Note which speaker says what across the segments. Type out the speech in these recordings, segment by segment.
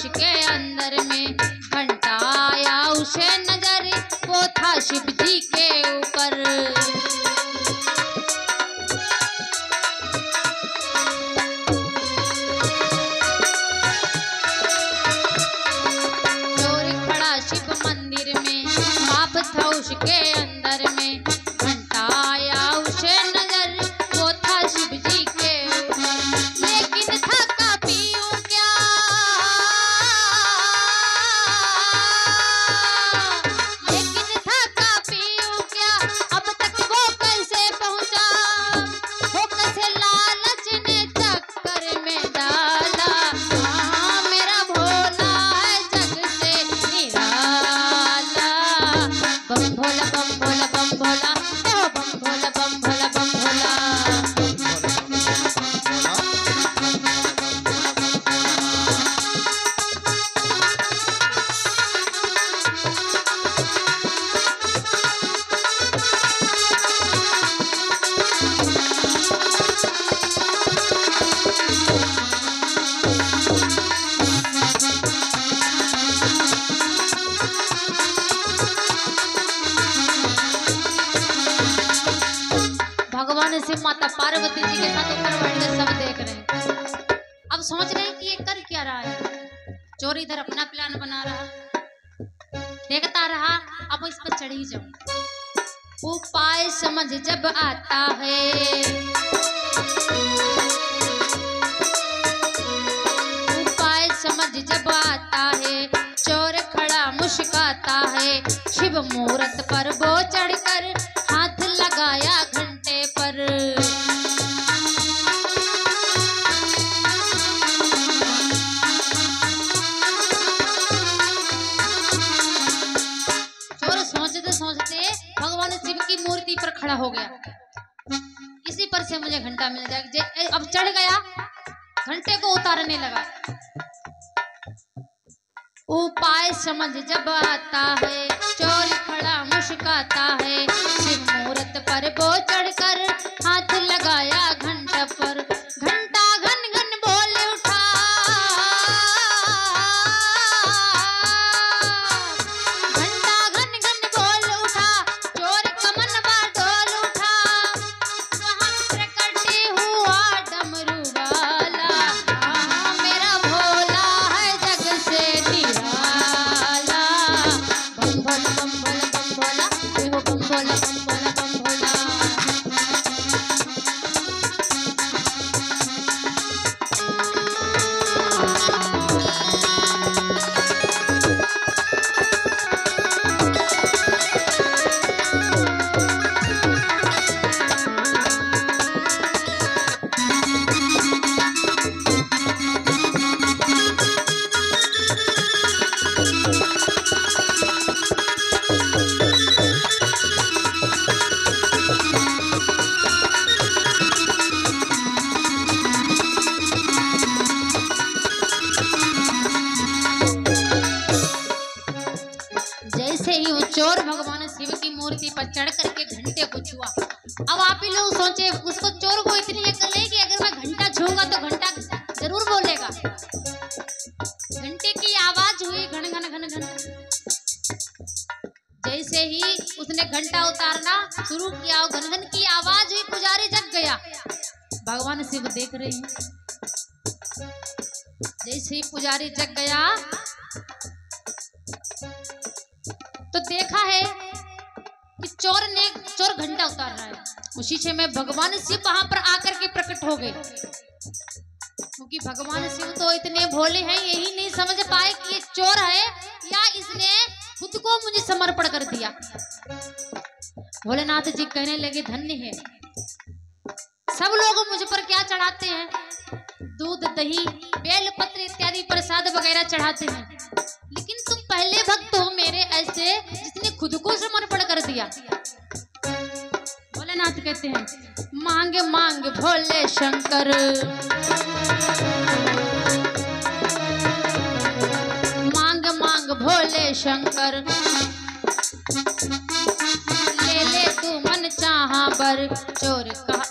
Speaker 1: उसके अंदर में, घंटा आया उसे नजर, वो था शिव जी के ऊपर। चोर खड़ा शिव मंदिर में, पाप था उसके अंदर में, घंटा आया उसे नजर, वो था शिव जी के ऊपर। लेकिन थका पीऊं क्या, लेकिन थका पीऊं क्या, अब तक वो कैसे पहुंचा, वो कैसे लालच ने चक्कर में डाला। हाँ मेरा भोला है जग से निराला, बम भोला बम भोला बम भोला, ए हो बम भोला बम भोला बम भोला। भगवान शिव माता पार्वती जी के साथ ऊपर बैठ के सब देख रहे हैं। अब सोच रहे हैं कि ये कर क्या रहा है। चोर इधर अपना प्लान बना रहा, देखता रहा, अब इस पर चढ़ ही जाऊं। उपाय समझ जब आता है, उपाय समझ जब आता है, चोर खड़ा मुस्कुराता है, शिव मूरत पर वो चढ़कर हाथ लगाया घंटे पर। चोर सोचते सोचते भगवान शिव की मूर्ति पर खड़ा हो गया। इसी पर से मुझे घंटा मिल जाएगा। अब चढ़ गया, घंटे को उतारने लगा। उपाय समझ जब आता है, चोर खड़ा मुस्कुराता है, शिव मूरत पर वो चढ़कर हाथ लगाया घंटा पर। घंटा घन घन बोल उठा, घंटा घन घन बोल उठा, चोर का मन डोल उठा, वहाँ प्रकट हुआ डमरू वाला। हाँ मेरा भोला है जग से निराला, बम भोला बम भोला बम भोला, ए हो बम भोला बम भोला बम भोला। जैसे ही वो चोर भगवान शिव की मूर्ति पर चढ़ करके घंटे को छुआ। अब आप ही लोग सोचे, उसको चोर को इतनी अकल है कि अगर मैं घंटा छूऊंगा तो घंटा जरूर बोलेगा। घंटे की आवाज हुई घन घन घन घन। जैसे ही उसने घंटा उतारना शुरू किया, घन घन की आवाज हुई, पुजारी जग गया। भगवान शिव देख रहे हैं। जैसे ही पुजारी जग गया तो देखा है कि चोर घंटा उतार रहा है। उसी समय भगवान शिव वहां पर आकर के प्रकट हो गए, क्योंकि भगवान शिव तो इतने भोले हैं, यही नहीं समझ पाए कि ये चोर है या इसने खुद को मुझे समर्पण कर दिया। भोलेनाथ जी कहने लगे, धन्य है, सब लोग मुझ पर क्या चढ़ाते हैं, दूध दही बेलपत्र इत्यादि प्रसाद वगैरह चढ़ाते हैं, लेकिन तुम पहले भक्त हो मेरे ऐसे जिसने खुद को समर्पण कर दिया। भोलेनाथ कहते हैं, मांग मांग भोले शंकर, मांग मांग भोले शंकर, ले ले तू मन चाहा बर। चोर कहा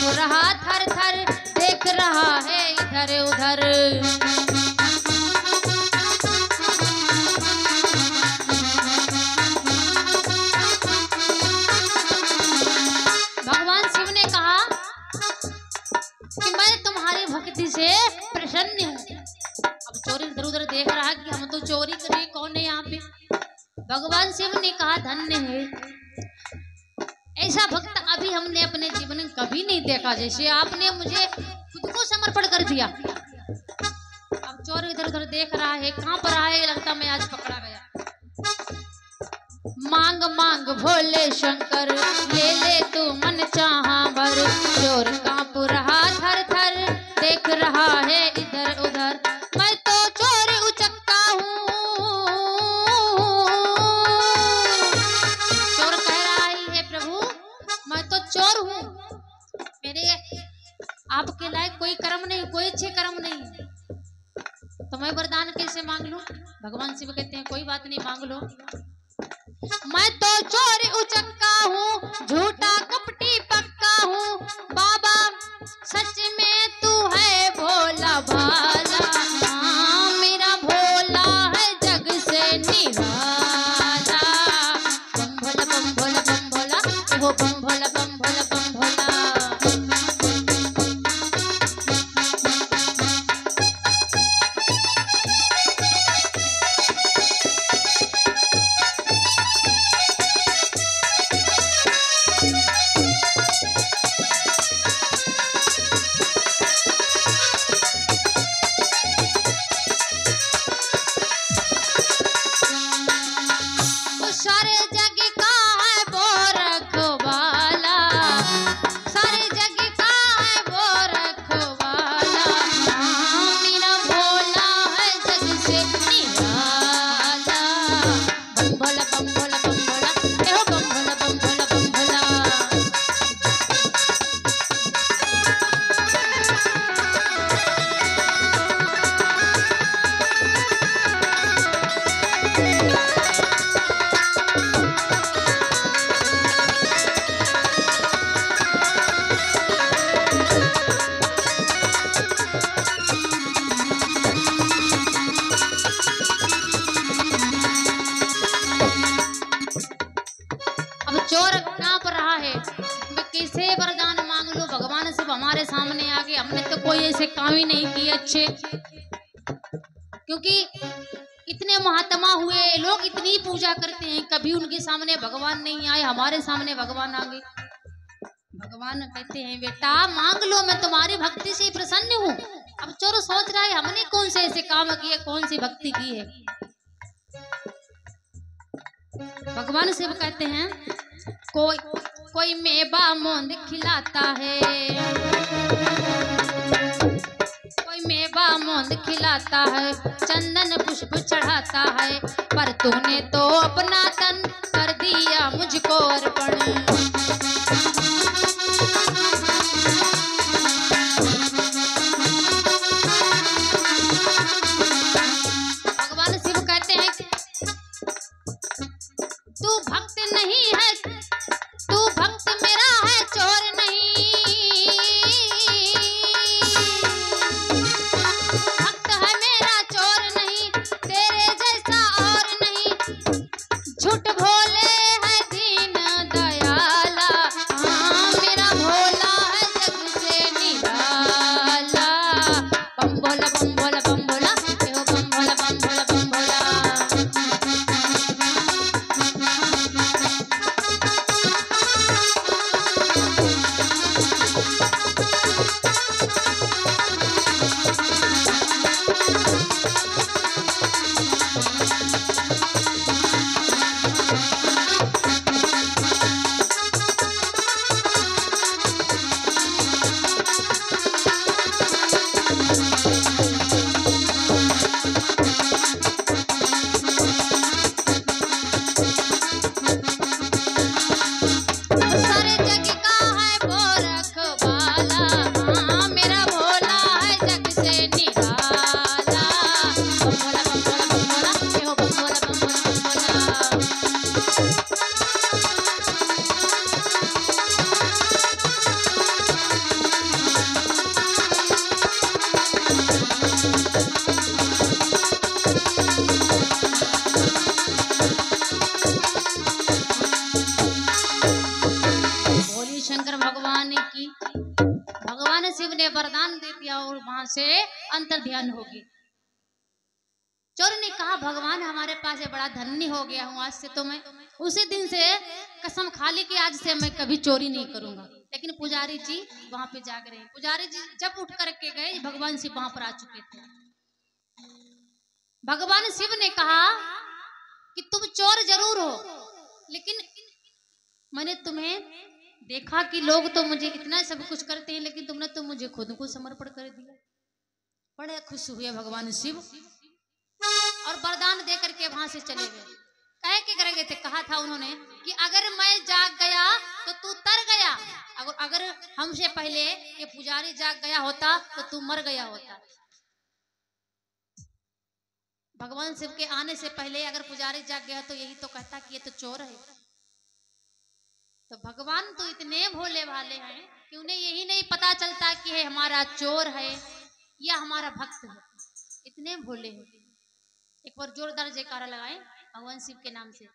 Speaker 1: रहा थर थर, देख रहा है इधर उधर। हमने अपने जीवन में कभी नहीं देखा, जैसे आपने मुझे खुद को समर्पण कर दिया। अब चोर इधर उधर देख रहा है, कहाँ पर आए, लगता मैं आज पकड़ा गया। मांग मांग भोले शंकर, ले ले तू मन चाहा भर। चोर कांप रहा थर थर, देख रहा है इधर उधर। मैं तो चोर उचक्का हूँ। चोर कह रहा है प्रभु मैं तो चोर हूँ, मेरे आपके लायक कोई कर्म नहीं, कोई अच्छे कर्म नहीं, तो मैं वरदान कैसे मांग लूं? भगवान शिव कहते हैं कोई बात नहीं, मांग लो। मैं तो चोर उचक्का हूँ, झूठा कपटी पक्का हूँ। बाबा सच में तू है भोला भाला, मेरा भोला है जग से निराला। बम भोला बम भोला बम भोला, वो बम भोला बम भोला बम भोला। सारे जग का है वो रखवाला, सारे जग का है वो रखवाला। मेरा भोला है जग से निराला। बम भोला बम भोला बम भोला, ए हो बम भोला बम भोला बम भोला। अब चोर कांप रहा है, मैं कैसे वरदान मांग लूं? भगवान सिर्फ हमारे सामने आ गए, हमने तो कोई ऐसे काम ही नहीं किए अच्छे, क्योंकि इतने महात्मा हुए लोग, इतनी पूजा करते हैं, कभी उनके सामने भगवान नहीं आए, हमारे सामने भगवान आ गए। भगवान कहते हैं बेटा मांग लो, मैं तुम्हारी भक्ति से प्रसन्न हूँ। अब चोर सोच रहा है हमने कौन से ऐसे काम किए, कौन सी भक्ति की है। भगवान शिव कहते हैं कोई मेवा मोंद खिलाता है, कोई मेवा मोंद खिलाता है, चंदन पुष्प चढ़ाता है, पर तूने तो अपना तन कर दिया मुझको अर्पण। भगवान शिव कहते हैं तू भक्त नहीं है, तू भक्त मेरा है, चोर नहीं। भक्त है मेरा, चोर नहीं, तेरे जैसा और नहीं। झूठ भोले है दीन दयाला, हाँ मेरा भोला है जग से निराला। बम भोला बम भोला बम भोला, ए हो बम भोला बम भोला बम भोला। सारे जग का है वो रखवाला, हाँ मेरा भोला है जग से निराला। बम भोला बम भोला बम भोला, ए हो बम भोला बम भोला बम भोला। बोली शंकर भगवान की। भगवान शिव ने वरदान दे दिया और वहां से अंतर ध्यान हो गई। चोर ने कहा भगवान हमारे पास है, बड़ा धन्य हो गया हूँ आज से तो मैं। उसी दिन से कसम खा ली कि आज से मैं कभी चोरी नहीं करूंगा। लेकिन पुजारी जी वहां पे जाग रहे हैं। पुजारी जी जब उठ करके गए, भगवान शिव वहां पर आ चुके थे। भगवान शिव ने कहा कि तुम चोर जरूर हो, लेकिन मैंने तुम्हें देखा कि लोग तो मुझे इतना सब कुछ करते हैं, लेकिन तुमने तो मुझे खुद को समर्पण कर दिया। बड़े खुश हुए भगवान शिव और वरदान दे करके वहां से चले गए। कहे के कर गए थे, कहा था उन्होंने कि अगर मैं जाग गया तो तू तर गया, अगर हमसे पहले ये पुजारी जाग गया होता तो तू मर गया होता। भगवान शिव के आने से पहले अगर पुजारी जाग गया तो यही तो कहता कि ये तो चोर है। तो भगवान तो इतने भोले भाले हैं कि उन्हें यही नहीं पता चलता कि ये हमारा चोर है या हमारा भक्त है। इतने भोले हैं। एक बार जोरदार जयकारा लगाएं भगवान शिव के नाम से।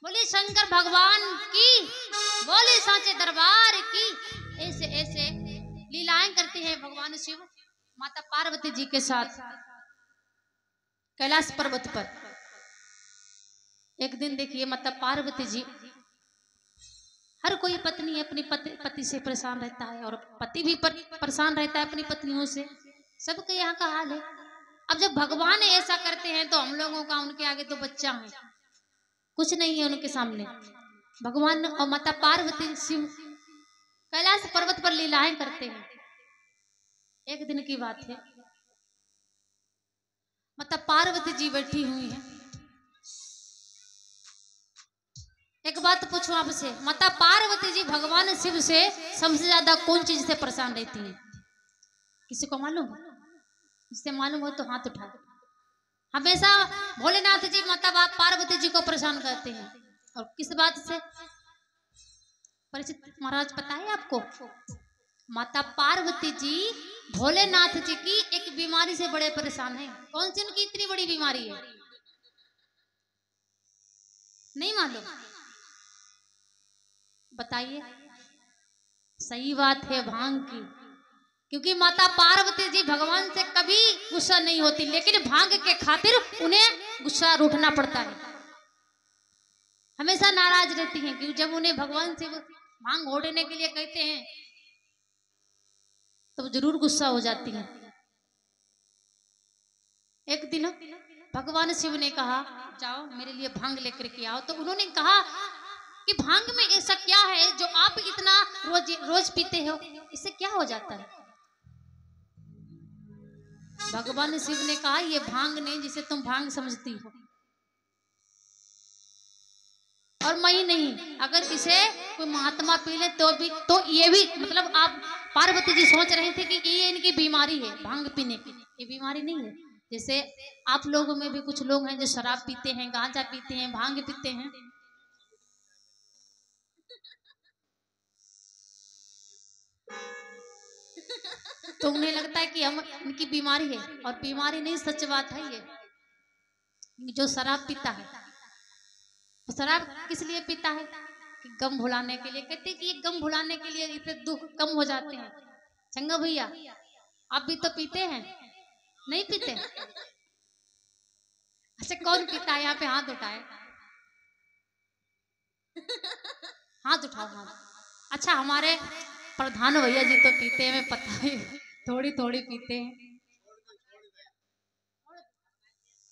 Speaker 1: बोले शंकर भगवान की, बोले सांचे दरबार की। ऐसे ऐसे लीलाएं करते हैं भगवान शिव माता पार्वती जी के साथ कैलाश पर्वत पर। एक दिन देखिए माता पार्वती जी, हर कोई पत्नी अपनी पति से परेशान रहता है और पति भी परेशान रहता है अपनी पत्नियों से। सबके यहाँ का हाल है। अब जब भगवान ऐसा करते हैं तो हम लोगों का उनके आगे तो बच्चा है, कुछ नहीं है उनके सामने। भगवान और माता पार्वती शिव कैलाश पर्वत पर लीलाएं करते हैं। एक दिन की बात है, माता पार्वती जी बैठी हुई है। एक बात पूछूं आपसे, माता पार्वती जी भगवान शिव से सबसे ज्यादा कौन चीज से परेशान रहती हैं? किसी को मालूम? इससे मालूम हो तो हाथ उठा। हमेशा भोलेनाथ जी माता पार्वती जी को परेशान करते हैं। और किस बात से? परिचित महाराज पता है आपको? माता पार्वती जी भोलेनाथ जी की एक बीमारी से बड़े परेशान हैं। कौन सी उनकी इतनी बड़ी बीमारी है? नहीं मालूम? बताइए। सही बात है, भांग की। क्योंकि माता पार्वती जी भगवान से कभी गुस्सा नहीं होती, लेकिन भांग के खातिर उन्हें गुस्सा रूठना पड़ता है। हमेशा नाराज रहती हैं कि जब उन्हें भगवान से भांग ओढ़ने के लिए कहते हैं तो जरूर गुस्सा हो जाती हैं। एक दिन भगवान शिव ने कहा जाओ मेरे लिए भांग लेकर के आओ। तो उन्होंने कहा कि भांग में ऐसा क्या है जो आप इतना रोज पीते हो, इससे क्या हो जाता है? भगवान शिव ने कहा ये भांग नहीं जिसे तुम भांग समझती हो, और मैं ही नहीं, अगर इसे कोई महात्मा पी ले तो ये भी मतलब आप पार्वती जी सोच रहे थे कि ये इनकी बीमारी है भांग पीने की। ये बीमारी नहीं है। जैसे आप लोगों में भी कुछ लोग हैं जो शराब पीते हैं, गांजा पीते हैं, भांग पीते हैं। तो उन्हें लगता है कि हम इनकी बीमारी है, और बीमारी नहीं, सच बात है। ये जो शराब पीता है, शराब किस लिए पीता है? कि गम भुलाने के लिए। कहते हैं कि ये गम भुलाने के लिए, इससे दुख कम हो जाते हैं। चंगा भैया आप भी तो पीते हैं? नहीं पीते? अच्छा कौन पीता है? यहाँ पे हाथ उठाए, हाथ उठाओ हाथ। अच्छा हमारे प्रधान भैया जी तो पीते हैं, हमें पता है, थोड़ी थोड़ी पीते हैं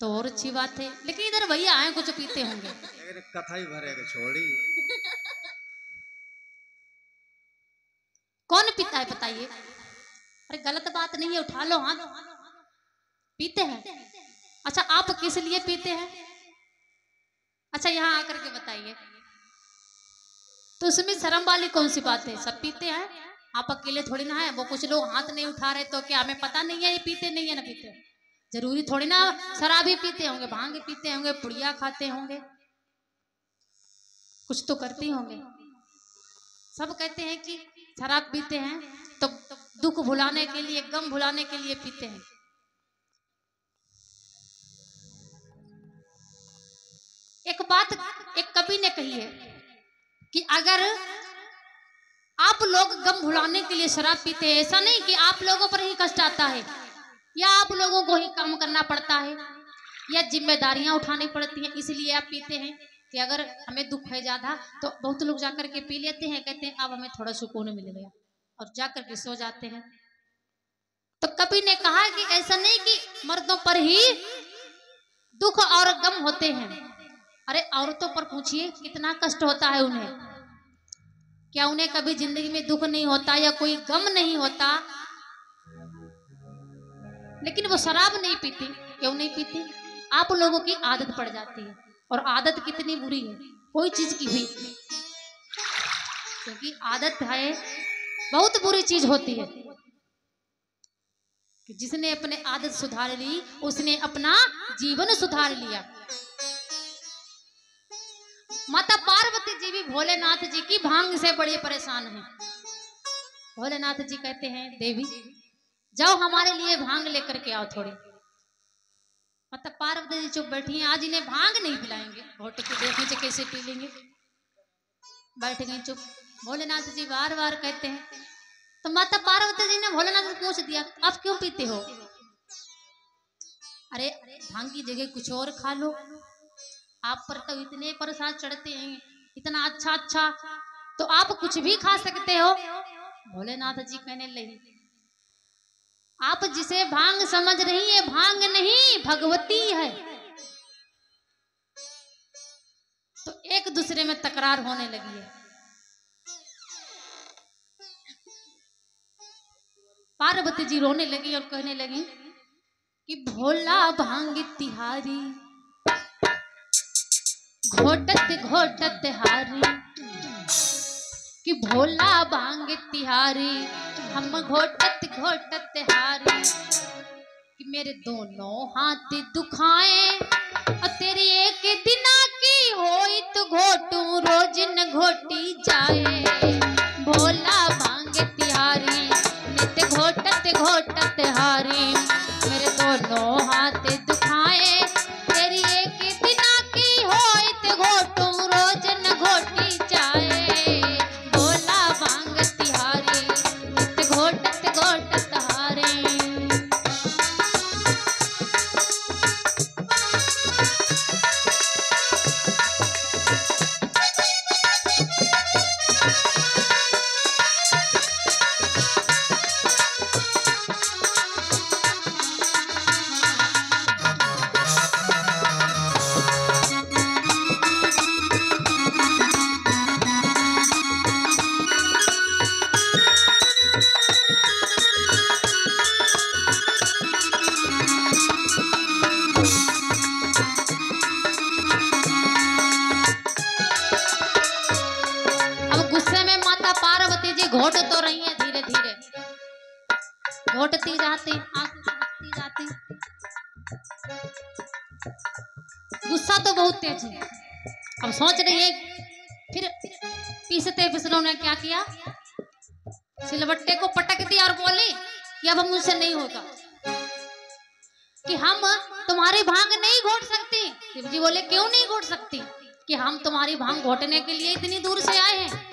Speaker 1: तो और अच्छी बात है। लेकिन इधर भैया आए कुछ पीते होंगे।
Speaker 2: कथा ही भरेगा छोड़ी।
Speaker 1: कौन पीता है बताइए? अरे गलत बात नहीं है, उठा लो हाथ। पीते हैं? अच्छा आप किस लिए पीते हैं? अच्छा यहाँ आकर के बताइए। तो उसमें शर्म वाली कौन सी बात है? सब पीते हैं, आप अकेले थोड़ी ना है। वो कुछ लोग हाथ नहीं उठा रहे तो क्या हमें पता नहीं है ये पीते नहीं है ना पीते? जरूरी थोड़ी ना शराब ही पीते होंगे, भांग पीते होंगे, पुड़िया खाते होंगे, कुछ तो करते होंगे। सब कहते हैं कि शराब पीते हैं तो दुख भुलाने के लिए, गम भुलाने के लिए पीते हैं। एक बात एक कवि ने कही है कि अगर आप लोग गम भुलाने के लिए शराब पीते हैं, ऐसा नहीं कि आप लोगों पर ही कष्ट आता है या आप लोगों को ही काम करना पड़ता है या जिम्मेदारियां उठानी पड़ती हैं इसलिए आप पीते हैं। कि अगर हमें दुख है ज्यादा तो बहुत लोग जाकर के पी लेते हैं, कहते हैं अब हमें थोड़ा सुकून मिल गया, और जाकर के सो जाते हैं। तो कवि ने कहा कि ऐसा नहीं कि मर्दों पर ही दुख और गम होते हैं, अरे औरतों पर पूछिए कितना कष्ट होता है उन्हें। क्या उन्हें कभी जिंदगी में दुख नहीं होता या कोई गम नहीं होता? लेकिन वो शराब नहीं पीती। क्यों नहीं पीती? आप लोगों की आदत पड़ जाती है, और आदत कितनी बुरी है कोई चीज की भी, क्योंकि आदत है बहुत बुरी चीज होती है। कि जिसने अपने आदत सुधार ली उसने अपना जीवन सुधार लिया। माता पार्वती जी भी भोलेनाथ जी की भांग से बड़े परेशान हैं। भोलेनाथ जी कहते हैं देवी जाओ हमारे लिए भांग लेकर के आओ थोड़ी। माता पार्वती जी चुप बैठी हैं, आज इन्हें भांग नहीं पिलाएंगे, घोट के देखने से कैसे पी लेंगे। बैठ गई चुप। भोलेनाथ जी बार बार कहते हैं, तो माता पार्वती जी ने भोलेनाथ से पूछ दिया आप क्यों पीते हो? अरे भांग की जगह कुछ और खा लो, आप पर तो इतने प्रसाद चढ़ते हैं, इतना अच्छा अच्छा, तो आप कुछ भी खा सकते हो। भोलेनाथ जी कहने लगे आप जिसे भांग समझ रही है भांग नहीं भगवती है। तो एक दूसरे में तकरार होने लगी है। पार्वती जी रोने लगी और कहने लगी कि भोला भांग तिहारी घोटत घोटत हारी, कि भोला भांग तिहारी हम घोटत घोटत हारी, कि मेरे दोनों हाथ दुखाए और तेरी एक दिना की होई तो घोटू रोज न घोटी जाए। भोला भांग तिहारी नित घोटत घोटत हारी, मेरे दोनों हाथ दुखाए तेरी एक दिना की होई तो घोटू रोज न घोटी जाए। भोला भांग तिहारी नित घोटत घोटत हारी। घोट तो रही है धीरे धीरे, घोटती जाती आंसू छूटती जाती। गुस्सा तो बहुत तेज है। अब सोच रही है, फिर पीसते फिसलों ने क्या किया, सिलबट्टे को पटक दिया और बोली कि अब मुझसे नहीं होगा, कि हम तुम्हारी भांग नहीं घोट सकती। शिव जी बोले क्यों नहीं घोट सकती? कि हम तुम्हारी भांग घोटने के लिए इतनी दूर से आए हैं,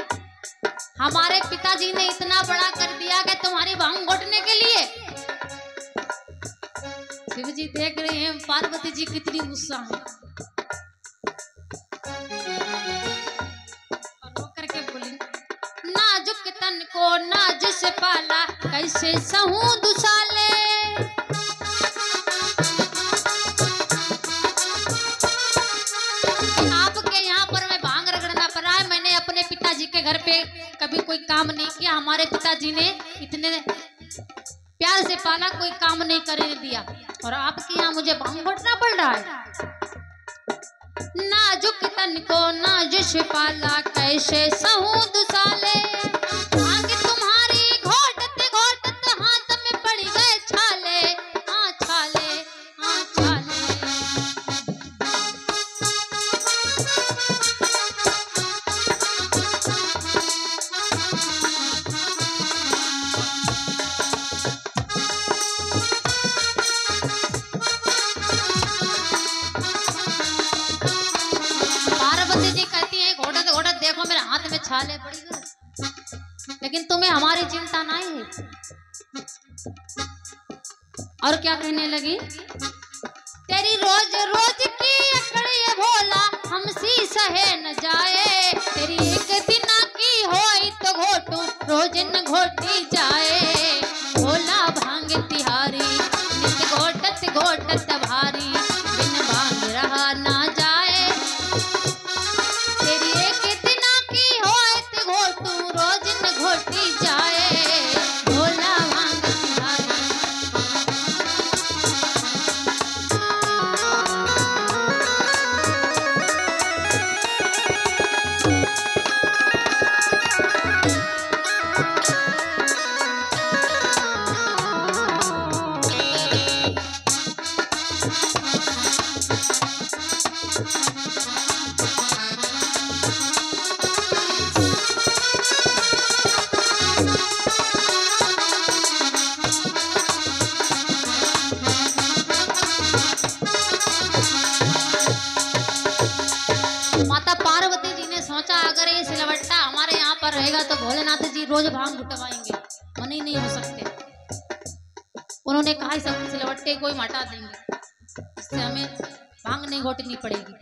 Speaker 1: हमारे पिताजी ने इतना बड़ा कर दिया कि तुम्हारी भांग घोटने के लिए। शिव जी देख रहे हैं पार्वती जी कितनी गुस्सा है, और रो करके बोली नाजुक तन को नाज से पाला कैसे सहूं दुसाले। आपके यहाँ पर मैं भांग रगड़ना पड़ा है, मैंने अपने पिताजी के घर पे कभी कोई काम नहीं किया, हमारे पिताजी ने इतने प्यार से पाला, कोई काम नहीं करने दिया, और आपके यहाँ मुझे भांग घोटना पड़ रहा है। नाजुक तन को नाजुश पाला कैसे सहूं दुसाले, भांग तुम्हारी घोटते घोटते हाथ में पड़ गए छाले, हाँ छाले हाँ छाले। देखो मेरे हाथ में छाले पड़ी गए, लेकिन तुम्हें हमारी चिंता नहीं है। और क्या कहने लगी, तेरी रोज रोज की अकड़ी भोला हमसी सहे न जाए, तेरी एक दिन की होई तो घोटू रोज न घोटी जाए। भोला भांग तिहारी नित घोटत घोटत भारी, बिन भांग रहा ना जाए, तेरी एक दिन की होई तो घोटू रोज न घोटी जाए। भोला भांग तिहारी। माता पार्वती जी ने सोचा अगर ये सिलवट्टा हमारे यहाँ पर रहेगा तो भोलेनाथ जी रोज भांग घुटवाएंगे, मन ही नहीं हो सकते। उन्होंने कहा इस सिलवट्टे को ही हटा देंगे, इससे हमें भांग नहीं घोटनी पड़ेगी।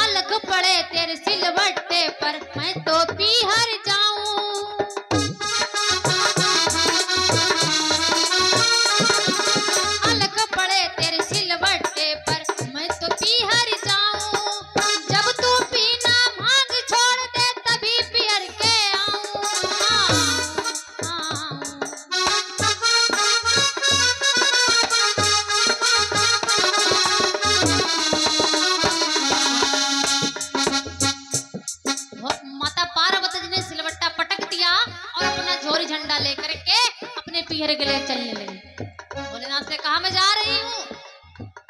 Speaker 1: अलग पड़े तेरे सिलवट्टे पर मैं तो पीहर जाऊं, अलग पड़े तेरे सिलवट्टे पर मैं तो पीहर जाऊं। जब तू पीना भांग छोड़ दे तभी पीहर के माता पार्वती जी ने सिलवट्टा पटक दिया और अपना झोरी झंडा लेकर के अपने पीहर के लिए चलने लगी। भोलेनाथ ने कहा मैं जा रही हूँ,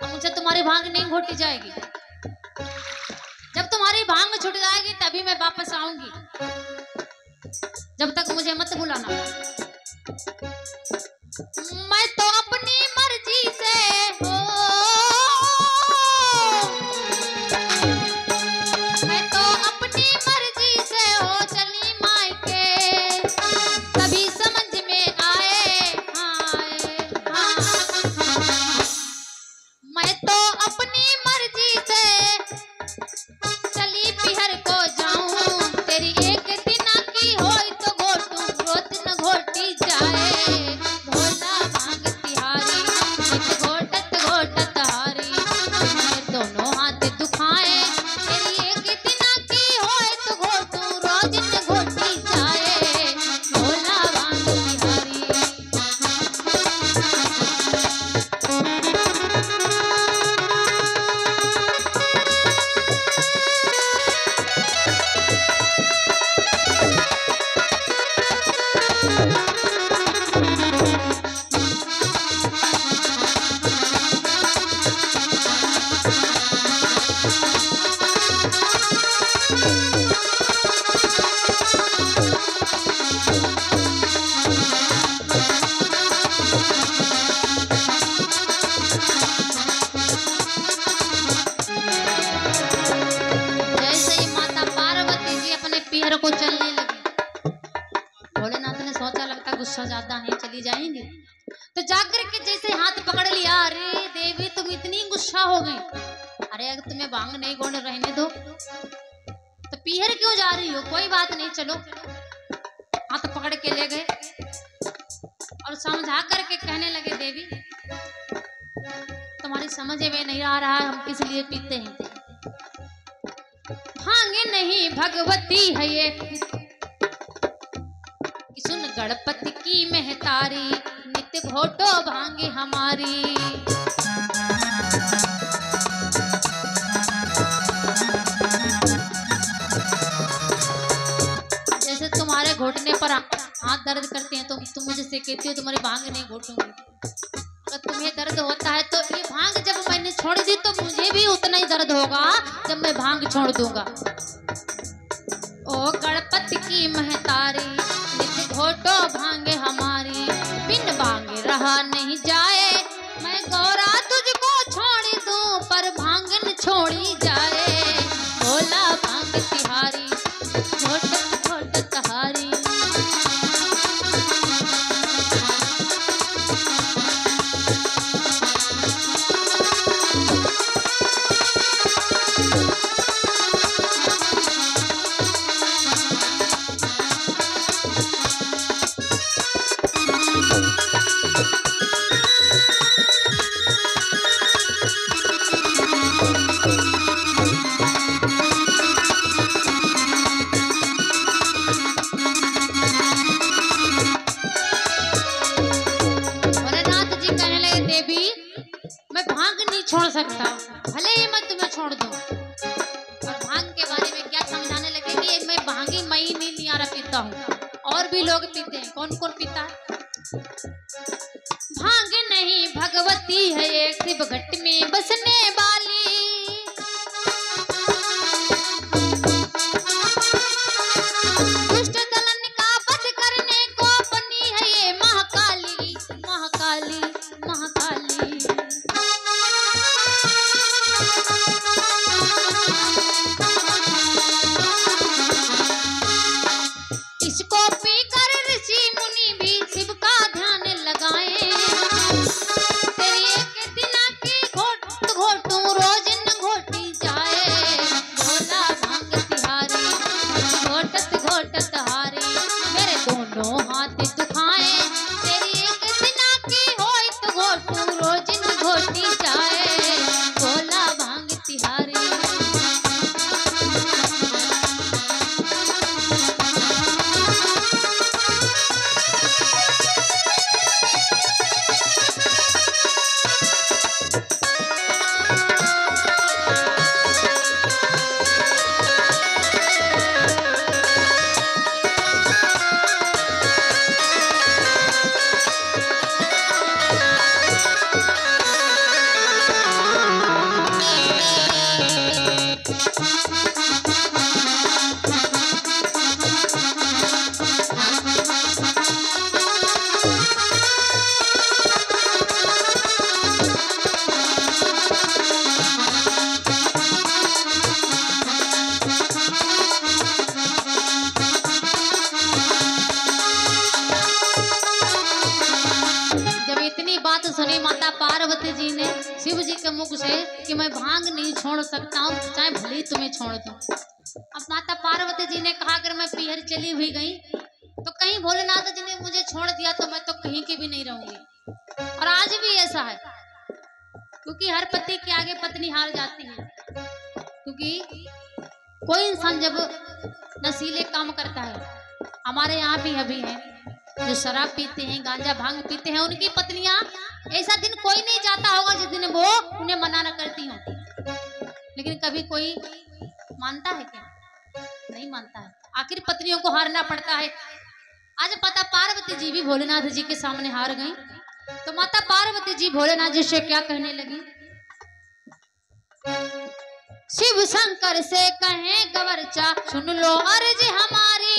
Speaker 1: अब मुझे तुम्हारी भांग नहीं घोटी जाएगी, जब तुम्हारी भांग छूट जाएगी तभी मैं वापस आऊंगी, जब तक मुझे मत बुलाना। मैं तो अपनी मर्जी से मैं तो अपनी मर्जी से हो चली मायके, तभी समझ में आए मैं तो अपनी मर्जी से चली पीहर को जाऊं, तेरी एक दिन की होई तो घोटू रोज न घोटी जाए। भोला भांग तिहारी नित घोटत घोटत हारी, मैं दोनों हाथ दुखाए, तेरी एक दिन की होई तो घोटू रोज न घोटी जाए। भोला भांग तिहारी। जैसे ही माता पार्वती जी अपने पीहर को चलने लगी, भोलेनाथ ने सोचा लगता गुस्सा ज्यादा है, चली जाएंगे, तो जाकर के जैसे हाथ पकड़ लिया, अरे देवी तुम इतनी गुस्सा हो गई, अरे अगर तुम्हें भांग नहीं गोड़ रहने दो तो पीहर क्यों जा रही हो, कोई बात नहीं चलो। हाथ पकड़ के ले गए और समझा करके कहने लगे देवी तुम्हारी समझ में नहीं आ रहा है हम किस लिए पीते हैं, भांग नहीं भगवती है ये, सुन गणपति की महतारी नित्य घोटो भांगे हमारी। जैसे तुम्हारे घोटने पर हाथ दर्द करते हैं तो तुम मुझे से कहती हो तुम्हारी भांग नहीं घोटूंगी, अगर तुम्हें दर्द होता है तो ये भांग जब मैंने छोड़ दी तो मुझे भी उतना ही दर्द होगा जब मैं भांग छोड़ दूंगा। ओ गणपति की महतारी नित्य घोटो भांगे हमारी, बिन भांगे रहा नहीं जाए, मैं गौरा तुझको छोड़ दूं पर भांग न छोड़ी जाए। भोला भांग तिहारी घोटत घोटत हारी। पीता हूँ। और भी लोग पीते हैं। कौन कौन पीता है? भांग नहीं भगवती है एक शिव घट में बसने वाली। दुष्ट दलन का वध करने को बनी है ये महाकाली, महाकाली, महाकाली। इसको पीकर ऋषि मुनि भी शिव का ध्यान लगाए। तेरी एक दिना की घोट घोटू रोज न घोटी जाए। भोला भांग तिहारी घोटत घोटत हारी मेरे दोनों हाथ दुखाए। तेरी एक दिना की होई तो घोटू रोज न घोटी जाए। भोला भांग तिहारी। सुनी माता पार्वती जी ने शिव जी के मुख से कि मैं भांग नहीं छोड़ सकता हूँ, चाहे भले तुम्हें छोड़ दूं। अब माता पार्वती जी ने कहा अगर मैं पीहर चली हुई गई तो कहीं भोलेनाथ जी ने मुझे छोड़ दिया तो मैं तो कहीं की भी नहीं रहूंगी। और आज भी ऐसा है, क्योंकि हर पति के आगे पत्नी हार जाती है। क्योंकि कोई इंसान जब नशीले काम करता है, हमारे यहाँ भी अभी है जो शराब पीते हैं, गांजा भांग पीते हैं, उनकी पत्नियां, ऐसा दिन कोई नहीं जाता होगा जिस दिन वो उन्हें मना न करती हो। लेकिन कभी कोई मानता है क्या? नहीं मानता है। आखिर पत्नियों को हारना पड़ता है। आज माता पार्वती जी भी भोलेनाथ जी के सामने हार गई। तो माता पार्वती जी भोलेनाथ जी से क्या कहने लगी? शिव शंकर से कहें गवरचा सुन लो अर्ज हमारी।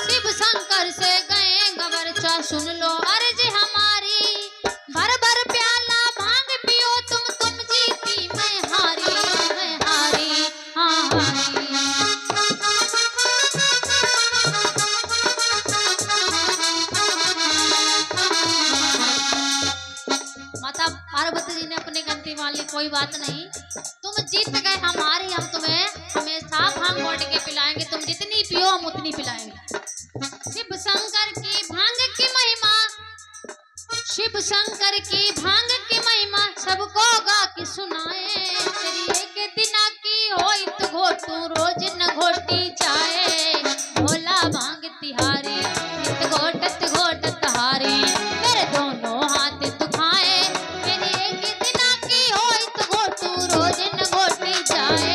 Speaker 1: शिव शंकर से गए गवरचा सुन लो अर्ज हमारी। भर भर प्याला भांग पियो तुम जीती मैं हारी, मैं हारी, हाँ हारी। माता पार्वती जी ने अपनी गलती मान ली, कोई बात नहीं, तुम जीत गए, हमारी, हम तुम्हें हमेशा भांग घोट के पिलाएंगे, तुम जितनी पियो हम उतनी पिलाएंगे। शिव शंकर की भांग की महिमा, शिव शंकर की भांग की महिमा सबको गा के सुनाए। तेरी एक दिना की होई तो घोटू रोज न घोटी जाए। भोला भांग तिहारी नित घोटत घोटत हारी मेरे दोनों हाथ दुखाए। तेरी एक दिना की होई तो घोटू रोज न घोटी जाए।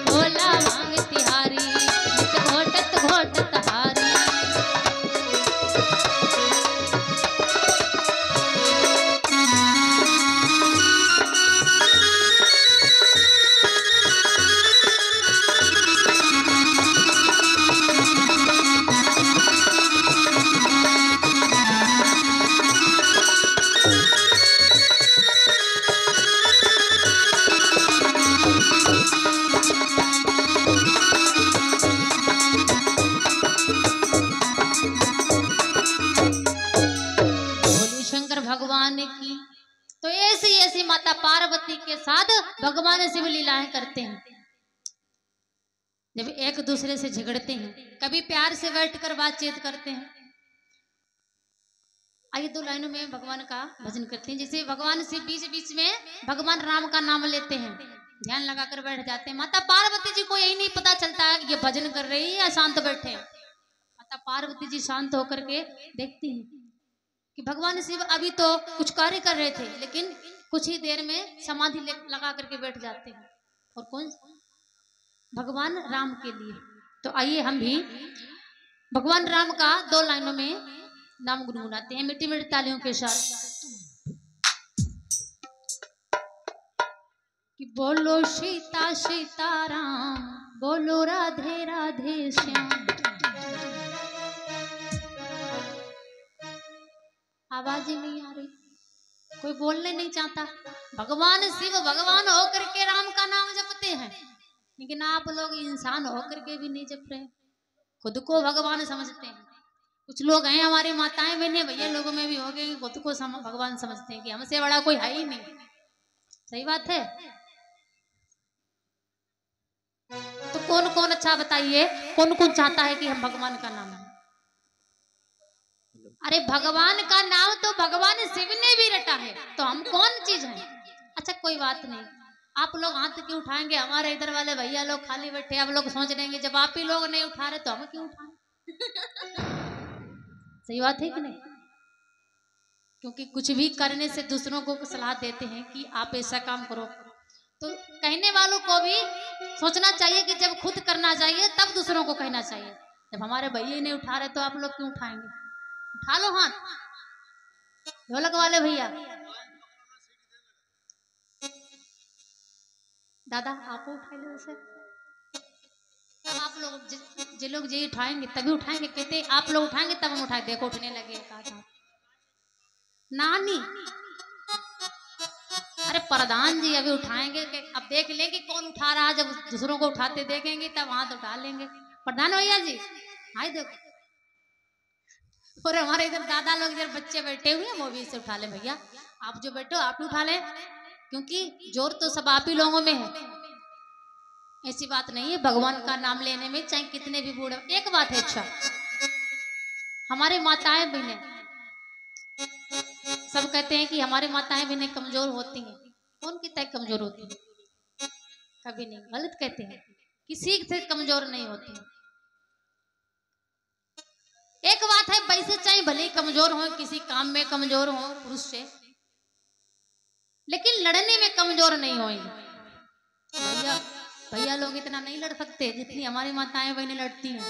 Speaker 1: भोला भांग तिहारी नित घोटत घोटत हारी। भगवान की तो ऐसी ऐसी माता पार्वती के साथ भगवान शिव लीलाएं करते हैं। जब एक दूसरे से झगड़ते हैं, कभी प्यार से बैठकर बातचीत करते हैं। आइए दो लाइनों में भगवान का भजन करते हैं। जैसे भगवान शिव बीच बीच में भगवान राम का नाम लेते हैं, ध्यान लगाकर बैठ जाते हैं। माता पार्वती जी को यही नहीं पता चलता है कि ये भजन कर रही है या शांत बैठे हैं। माता पार्वती जी शांत होकर के देखती हैं कि भगवान शिव अभी तो कुछ कार्य कर रहे थे, लेकिन कुछ ही देर में समाधि लगा करके बैठ जाते हैं। और कौन? भगवान राम के लिए। तो आइए हम भी भगवान राम का 2 लाइनों में नाम गुनगुनाते हैं मीठी मीठी तालियों के साथ कि बोलो सीता सीताराम, बोलो राधे राधे श्याम। आवाज ही नहीं आ रही, कोई बोलने नहीं चाहता। भगवान शिव भगवान होकर के राम का नाम जपते हैं, लेकिन आप लोग इंसान होकर के भी नहीं जप रहे, खुद को भगवान समझते हैं। कुछ लोग हैं हमारी माताएं बहनें भैया लोगों में भी हो गए, खुद को भगवान समझते हैं कि हमसे बड़ा कोई है ही नहीं। सही बात है। तो कौन कौन, अच्छा बताइए, कौन कौन चाहता है कि हम भगवान का नाम लें? अरे भगवान का नाम तो भगवान शिव ने भी रटा है, तो हम कौन चीज हैं? अच्छा कोई बात नहीं, आप लोग हाथ क्यों उठाएंगे? हमारे इधर वाले भैया लोग खाली बैठे, आप लोग सोच रहेंगे जब आप ही लोग नहीं उठा रहे तो हम क्यों उठाएं? सही बात है कि नहीं? क्योंकि कुछ भी करने से दूसरों को सलाह देते हैं कि आप ऐसा काम करो, तो कहने वालों को भी सोचना चाहिए कि जब खुद करना चाहिए तब दूसरों को कहना चाहिए। जब हमारे भैया नहीं उठा रहे तो आप लोग क्यों उठाएंगे? उठा लो हाथ, ढोलक वाले भैया। दादा आप उठा लो उसे। आप लोग जो लोग जी उठाएंगे तभी उठाएंगे, कहते आप लोग उठाएंगे तब हम उठाए। देखो उठने लगे नानी, अरे प्रधान जी अभी उठाएंगे, अब देख लेंगे कौन उठा रहा है। जब दूसरों को उठाते देखेंगे तब हाथ उठा लेंगे। प्रधान भैया जी आए देखो। और हमारे इधर दादा लोग इधर बच्चे बैठे हुए हैं, वो भी इसे उठा ले। भैया आप जो बैठो आप उठा ले, क्योंकि जोर तो सब आप ही लोगों में है। ऐसी बात नहीं है, भगवान का नाम लेने में चाहे कितने भी बूढ़े। एक बात है, अच्छा हमारे माताएं बहनें सब कहते हैं कि हमारी माताएं बहनें कमजोर होती हैं। कौन कहता है कमजोर होती है? कभी नहीं, गलत कहते हैं, किसी से कमजोर नहीं होती। एक बात है, पैसे चाहे भले ही कमजोर हो, किसी काम में कमजोर हो पुरुष से, लेकिन लड़ने में कमजोर नहीं होंगे। भैया लोग इतना नहीं लड़ सकते जितनी हमारी माताएं बहनें लड़ती हैं।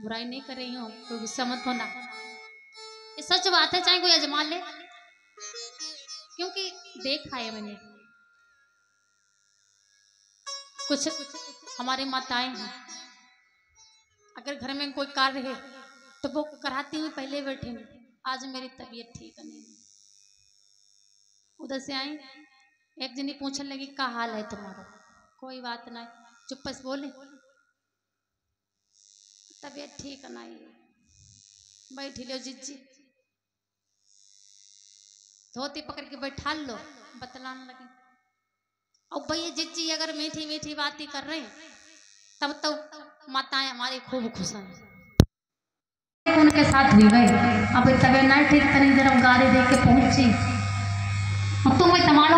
Speaker 1: बुराई नहीं कर रही हूँ, कोई गुस्सा मत होना, ये सच बात है, चाहे कोई अजमा ले। क्योंकि देखा है मैंने, कुछ हमारी माताएं हैं, अगर घर में कोई कार्य है तो वो कराती हुई पहले बैठेंगे, आज मेरी तबीयत ठीक नहीं। उधर से आई, एक जनी पूछने लगी क्या हाल है तुम्हारा? कोई बात नहीं, चुप से बोले तबीयत ठीक नहीं, बैठी लो जिज्जी, धोती पकड़ के बैठा लो, बतलाने लगे। और भैया जिज्जी अगर मीठी मीठी बातें कर रहे हैं तब तो माताएं हमारी खूब खुश हैं। उनके साथ भी गए, अब तबीयत नहीं ठीक, तनी देर गाड़ी दे के पहुंची, तुम्हें तमाम